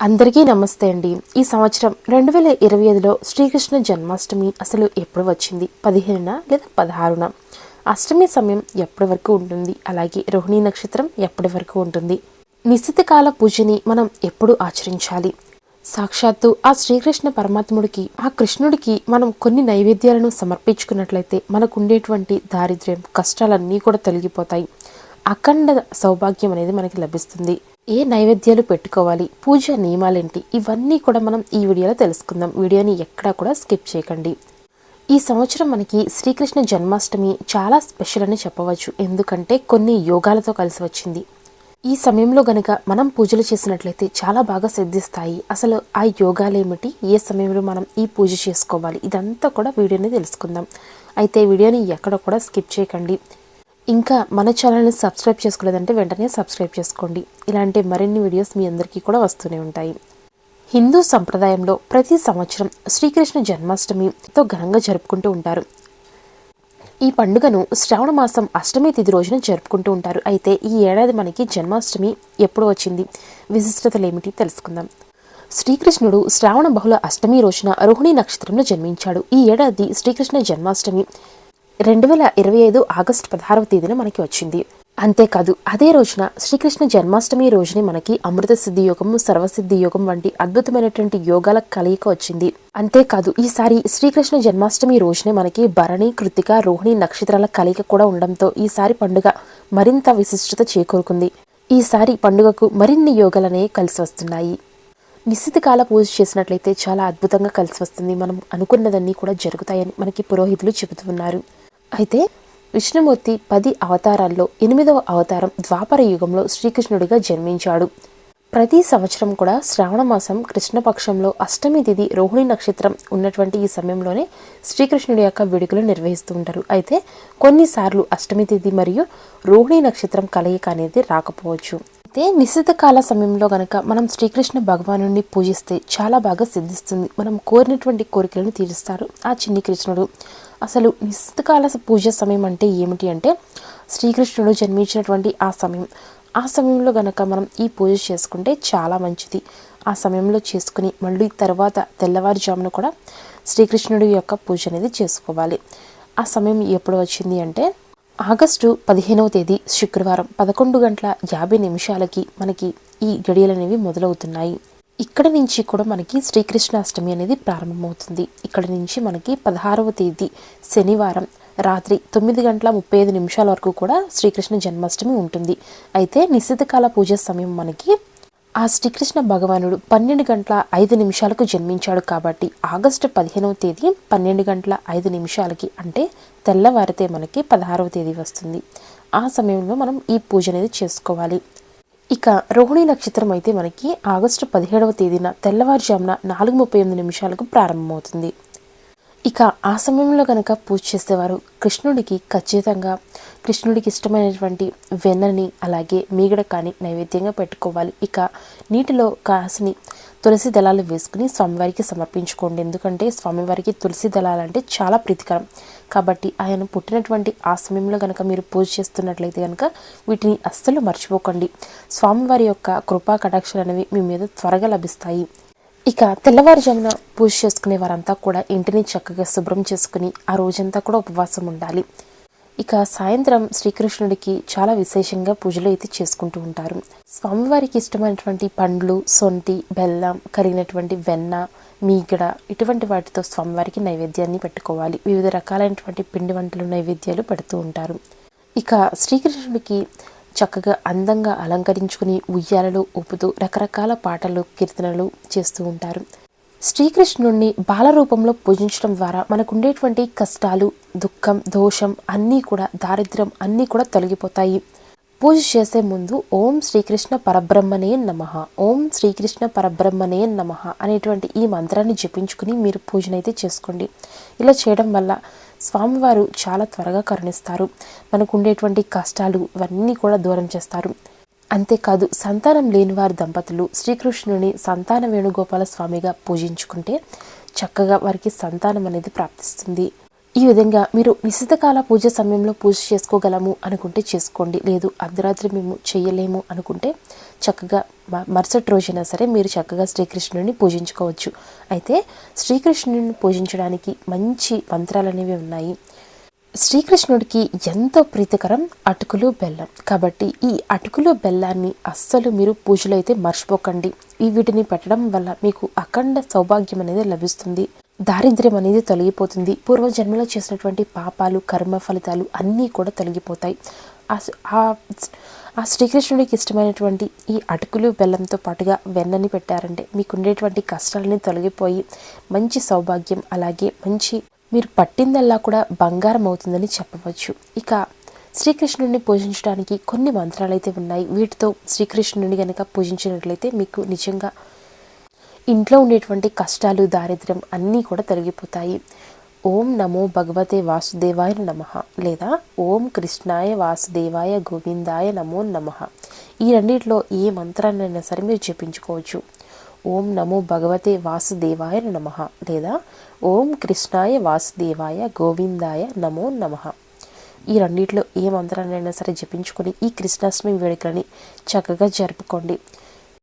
అందరికీ నమస్తే అండి. ఈ సంవత్సరం 2025లో శ్రీకృష్ణ జన్మాష్టమి అసలు ఎప్పుడు వచ్చింది? 15న లేదా 16న? అష్టమి సమయం ఎప్పటి వరకు ఉంటుంది? అలాగే రోహిణీ నక్షత్రం ఎప్పటి వరకు ఉంటుంది? నిశ్చిత కాల పూజని మనం ఎప్పుడు ఆచరించాలి? సాక్షాత్తు ఆ శ్రీకృష్ణ పరమాత్ముడికి, ఆ కృష్ణుడికి మనం కొన్ని నైవేద్యాలను సమర్పించుకున్నట్లయితే మనకుండేటువంటి దారిద్ర్యం, కష్టాలన్నీ కూడా తొలగిపోతాయి. అఖండ సౌభాగ్యం అనేది మనకి లభిస్తుంది. ఏ నైవేద్యాలు పెట్టుకోవాలి, పూజ నియమాలేంటి, ఇవన్నీ కూడా మనం ఈ వీడియోలో తెలుసుకుందాం. వీడియోని ఎక్కడా కూడా స్కిప్ చేయకండి. ఈ సంవత్సరం మనకి శ్రీకృష్ణ జన్మాష్టమి చాలా స్పెషల్ అని చెప్పవచ్చు. ఎందుకంటే కొన్ని యోగాలతో కలిసి వచ్చింది. ఈ సమయంలో గనక మనం పూజలు చేసినట్లయితే చాలా బాగా సిద్ధిస్తాయి. అసలు ఆ యోగాలేమిటి, ఏ సమయంలో మనం ఈ పూజ చేసుకోవాలి, ఇదంతా కూడా వీడియోని తెలుసుకుందాం. అయితే వీడియోని ఎక్కడ కూడా స్కిప్ చేయకండి. ఇంకా మన ఛానల్ని సబ్స్క్రైబ్ చేసుకోలేదంటే వెంటనే సబ్స్క్రైబ్ చేసుకోండి. ఇలాంటి మరిన్ని వీడియోస్ మీ అందరికీ కూడా వస్తూనే ఉంటాయి. హిందూ సంప్రదాయంలో ప్రతి సంవత్సరం శ్రీకృష్ణ జన్మాష్టమితో ఘనంగా జరుపుకుంటూ ఉంటారు. ఈ పండుగను శ్రావణ మాసం అష్టమి తిథి రోజున జరుపుకుంటూ ఉంటారు. అయితే ఈ ఏడాది మనకి జన్మాష్టమి ఎప్పుడు వచ్చింది, విశిష్టతలు ఏమిటి తెలుసుకుందాం. శ్రీకృష్ణుడు శ్రావణ బహుళ అష్టమి రోజున రోహిణీ నక్షత్రంలో జన్మించాడు. ఈ ఏడాది శ్రీకృష్ణ జన్మాష్టమి 2025 ఆగస్టు 16వ తేదీన మనకి వచ్చింది. అంతేకాదు అదే రోజున శ్రీకృష్ణ జన్మాష్టమి రోజునే మనకి అమృత సిద్ధి యోగం, సర్వసిద్ధి యోగం వంటి అద్భుతమైనటువంటి యోగాల కలయిక వచ్చింది. అంతేకాదు ఈసారి శ్రీకృష్ణ జన్మాష్టమి రోజునే మనకి భరణి, కృతిక, రోహిణి నక్షత్రాల కలయిక కూడా ఉండడంతో ఈసారి పండుగ మరింత విశిష్టత చేకూరుకుంది. ఈసారి పండుగకు మరిన్ని యోగాలనే కలిసి వస్తున్నాయి. నిశ్చిత కాల పూజ చేసినట్లయితే చాలా అద్భుతంగా కలిసి వస్తుంది. మనం అనుకున్నదన్నీ కూడా జరుగుతాయని మనకి పురోహితులు చెబుతున్నారు. అయితే విష్ణుమూర్తి 10 అవతారాల్లో 8వ అవతారం ద్వాపర యుగంలో శ్రీకృష్ణుడిగా జన్మించాడు. ప్రతి సంవత్సరం కూడా శ్రావణ మాసం కృష్ణపక్షంలో అష్టమి తిథి రోహిణి నక్షత్రం ఉన్నటువంటి ఈ సమయంలోనే శ్రీకృష్ణుడి యొక్క వేడుకలు నిర్వహిస్తూ ఉంటారు. అయితే కొన్నిసార్లు అష్టమి తిథి మరియు రోహిణి నక్షత్రం కలయిక అనేది రాకపోవచ్చు. అయితే నిశ్చిత కాల సమయంలో గనక మనం శ్రీకృష్ణ భగవాను పూజిస్తే చాలా బాగా సిద్ధిస్తుంది. మనం కోరినటువంటి కోరికలను తీరుస్తారు ఆ చిన్ని కృష్ణుడు. అసలు నిశ్చిత కాల పూజ సమయం అంటే ఏమిటి అంటే శ్రీకృష్ణుడు జన్మించినటువంటి ఆ సమయంలో గనక మనం ఈ పూజ చేసుకుంటే చాలా మంచిది. ఆ సమయంలో చేసుకుని మళ్ళీ తర్వాత తెల్లవారుజామున కూడా శ్రీకృష్ణుడి యొక్క పూజ అనేది చేసుకోవాలి. ఆ సమయం ఎప్పుడు వచ్చింది అంటే ఆగస్టు 15వ తేదీ శుక్రవారం 11:50 మనకి ఈ గడియలు అనేవి మొదలవుతున్నాయి. ఇక్కడ నుంచి కూడా మనకి శ్రీకృష్ణాష్టమి అనేది ప్రారంభమవుతుంది. ఇక్కడ నుంచి మనకి 16వ తేదీ శనివారం రాత్రి 9:35 వరకు కూడా శ్రీకృష్ణ జన్మాష్టమి ఉంటుంది. అయితే నిశ్చితకాల పూజ సమయం మనకి ఆ శ్రీకృష్ణ భగవానుడు 12:05 జన్మించాడు కాబట్టి ఆగస్టు 15వ తేదీ 12:05 అంటే తెల్లవారితే మనకి 16వ తేదీ వస్తుంది. ఆ సమయంలో మనం ఈ పూజ అనేది చేసుకోవాలి. ఇక రోహిణీ నక్షత్రం అయితే మనకి ఆగస్టు 17వ తేదీన తెల్లవారుజామున 4:38 ప్రారంభమవుతుంది. ఇక ఆ సమయంలో కనుక పూజ చేసేవారు కృష్ణుడికి ఖచ్చితంగా కృష్ణుడికి ఇష్టమైనటువంటి వెన్నని అలాగే మీగడ కానీ నైవేద్యంగా పెట్టుకోవాలి. ఇక నీటిలో కాసిని తులసి దళాలు వేసుకుని స్వామివారికి సమర్పించుకోండి. ఎందుకంటే స్వామివారికి తులసి దళాలంటే చాలా ప్రీతికరం. కాబట్టి ఆయన పుట్టినటువంటి ఆ సమయంలో కనుక మీరు పూజ చేస్తున్నట్లయితే కనుక వీటిని అస్సలు మర్చిపోకండి. స్వామివారి యొక్క కృపా కటాక్షాలు అనేవి మీ మీద త్వరగా లభిస్తాయి. ఇక తెల్లవారుజామున పూజ చేసుకునే వారంతా కూడా ఇంటిని చక్కగా శుభ్రం చేసుకుని ఆ రోజంతా కూడా ఉపవాసం ఉండాలి. ఇక సాయంత్రం శ్రీకృష్ణుడికి చాలా విశేషంగా పూజలు అయితే చేసుకుంటూ ఉంటారు. స్వామివారికి ఇష్టమైనటువంటి పండ్లు, సొంటి, బెల్లం, కరిగినటువంటి వెన్న, మీగడ ఇటువంటి వాటితో స్వామివారికి నైవేద్యాన్ని పెట్టుకోవాలి. వివిధ రకాలైనటువంటి పిండి వంటలు నైవేద్యాలు పెడుతూ ఉంటారు. ఇక శ్రీకృష్ణుడికి చక్కగా అందంగా అలంకరించుకుని ఉయ్యాలలో ఊపుతూ రకరకాల పాటలు, కీర్తనలు చేస్తూ ఉంటారు. శ్రీకృష్ణుడిని బాలరూపంలో పూజించడం ద్వారా మనకుండేటువంటి కష్టాలు, దుఃఖం, దోషం అన్నీ కూడా, దారిద్ర్యం అన్నీ కూడా తొలగిపోతాయి. పూజ చేసే ముందు ఓం శ్రీకృష్ణ పరబ్రహ్మణే నమః, ఓం శ్రీకృష్ణ పరబ్రహ్మణే నమః అనేటువంటి ఈ మంత్రాన్ని జపించుకుని మీరు పూజనైతే చేసుకోండి. ఇలా చేయడం వల్ల స్వామివారు చాలా త్వరగా కరుణిస్తారు. మనకు ఉండేటువంటి కష్టాలు ఇవన్నీ కూడా దూరం చేస్తారు. అంతేకాదు సంతానం లేని వారి దంపతులు శ్రీకృష్ణుని సంతాన వేణుగోపాల స్వామిగా పూజించుకుంటే చక్కగా వారికి సంతానం అనేది ప్రాప్తిస్తుంది. ఈ విధంగా మీరు నిశితకాల పూజ సమయంలో పూజ చేసుకోగలము అనుకుంటే చేసుకోండి. లేదు అర్ధరాత్రి మేము చేయలేము అనుకుంటే చక్కగా మరుసటి రోజైనా సరే మీరు చక్కగా శ్రీకృష్ణుడిని పూజించుకోవచ్చు. అయితే శ్రీకృష్ణుడిని పూజించడానికి మంచి మంత్రాలు అనేవి ఉన్నాయి. శ్రీకృష్ణుడికి ఎంతో ప్రీతికరం అటుకులు బెల్లం. కాబట్టి ఈ అటుకులు బెల్లాన్ని అస్సలు మీరు పూజలో అయితే మర్చిపోకండి. వీటిని పెట్టడం వల్ల మీకు అఖండ సౌభాగ్యం అనేది లభిస్తుంది. దారిద్ర్యం అనేది తొలగిపోతుంది. పూర్వజన్మలో చేసినటువంటి పాపాలు కర్మ ఫలితాలు అన్నీ కూడా తొలగిపోతాయి. ఆ శ్రీకృష్ణుడికి ఇష్టమైనటువంటి ఈ అటుకులు బెల్లంతో పాటుగా వెన్నని పెట్టారంటే మీకు ఉండేటువంటి కష్టాలని తొలగిపోయి మంచి సౌభాగ్యం, అలాగే మంచి మీరు పట్టిందల్లా కూడా బంగారం అవుతుందని చెప్పవచ్చు. ఇక శ్రీకృష్ణుడిని పూజించడానికి కొన్ని మంత్రాలు అయితే ఉన్నాయి. వీటితో శ్రీకృష్ణుడిని కనుక పూజించినట్లయితే మీకు నిజంగా ఇంట్లో ఉండేటువంటి కష్టాలు దారిద్ర్యం అన్నీ కూడా తొలగిపోతాయి. ఓం నమో భగవతే వాసుదేవాయ నమః లేదా ఓం కృష్ణాయ వాసుదేవాయ గోవిందాయ నమో నమః. ఈ రెండిట్లో ఏ మంత్రాన్నైనా సరే మీరు జపించుకోవచ్చు. ఓం నమో భగవతే వాసుదేవాయ నమః లేదా ఓం కృష్ణాయ వాసుదేవాయ గోవిందాయ నమో నమః. ఈ రెండిట్లో ఏ మంత్రాన్నైనా సరే జపించుకొని ఈ కృష్ణాష్టమి వేడుకలని చక్కగా జరుపుకోండి.